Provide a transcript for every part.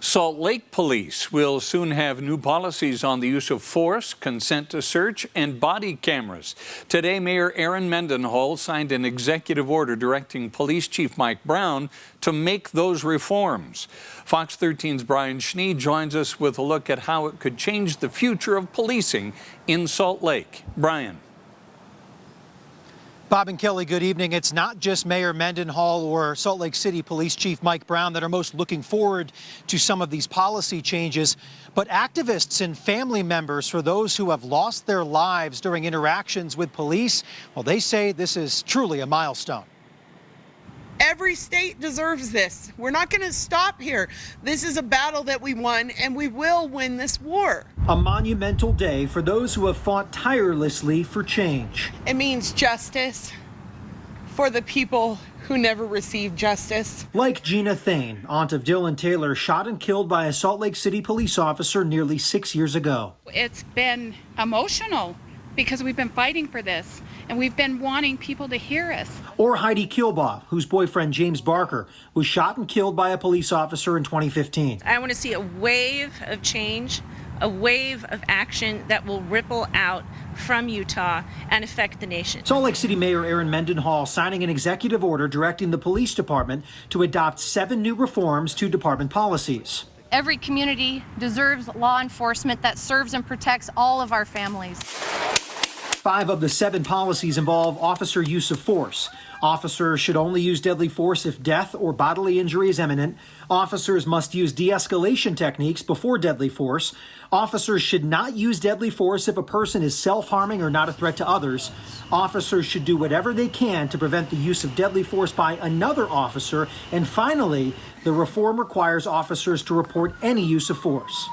Salt Lake Police will soon have new policies on the use of force, consent to search, and body cameras. Today, Mayor Erin Mendenhall signed an executive order directing Police Chief Mike Brown to make those reforms. Fox 13's Brian Schnee joins us with a look at how it could change the future of policing in Salt Lake. Brian. Bob and Kelly, good evening. It's not just Mayor Mendenhall or Salt Lake City Police Chief Mike Brown that are most looking forward to some of these policy changes, but activists and family members for those who have lost their lives during interactions with police, well, they say this is truly a milestone. Every state deserves this. We're not going to stop here. This is a battle that we won, and we will win this war. A monumental day for those who have fought tirelessly for change. It means justice for the people who never received justice. Like Gina Thane, aunt of Dylan Taylor, shot and killed by a Salt Lake City police officer nearly 6 years ago. It's been emotional because we've been fighting for this, and we've been wanting people to hear us. Or Heidi Kilbaugh, whose boyfriend James Barker was shot and killed by a police officer in 2015. I want to see a wave of change, a wave of action that will ripple out from Utah and affect the nation. Salt Lake City Mayor Erin Mendenhall signing an executive order directing the police department to adopt 7 new reforms to department policies. Every community deserves law enforcement that serves and protects all of our families. 5 of the 7 policies involve officer use of force. Officers should only use deadly force if death or bodily injury is imminent. Officers must use de-escalation techniques before deadly force. Officers should not use deadly force if a person is self-harming or not a threat to others. Officers should do whatever they can to prevent the use of deadly force by another officer. And finally, the reform requires officers to report any use of force.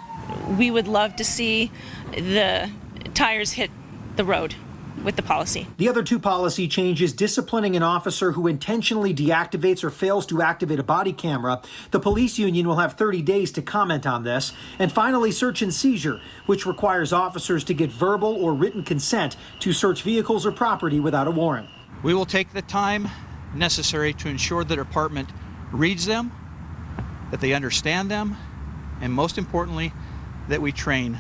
We would love to see the tires hit the road with the policy. The other 2 policy changes: disciplining an officer who intentionally deactivates or fails to activate a body camera. The police union will have 30 days to comment on this. And finally, search and seizure, which requires officers to get verbal or written consent to search vehicles or property without a warrant. We will take the time necessary to ensure the department reads them, that they understand them, and most importantly, that we train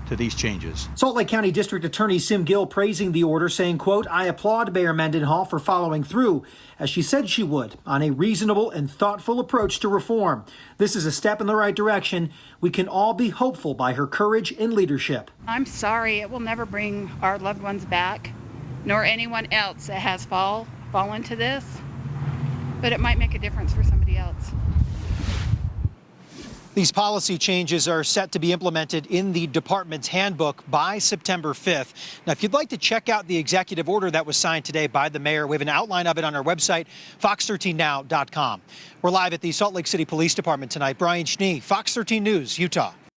to these changes. Salt Lake County District Attorney Sim Gill praising the order, saying, quote, "I applaud Mayor Mendenhall for following through, as she said she would, on a reasonable and thoughtful approach to reform. This is a step in the right direction. We can all be hopeful by her courage and leadership." I'm sorry, it will never bring our loved ones back, nor anyone else that has fallen to this, but it might make a difference for somebody else. These policy changes are set to be implemented in the department's handbook by September 5th. Now, if you'd like to check out the executive order that was signed today by the mayor, we have an outline of it on our website, fox13now.com. We're live at the Salt Lake City Police Department tonight. Brian Schnee, Fox 13 News, Utah.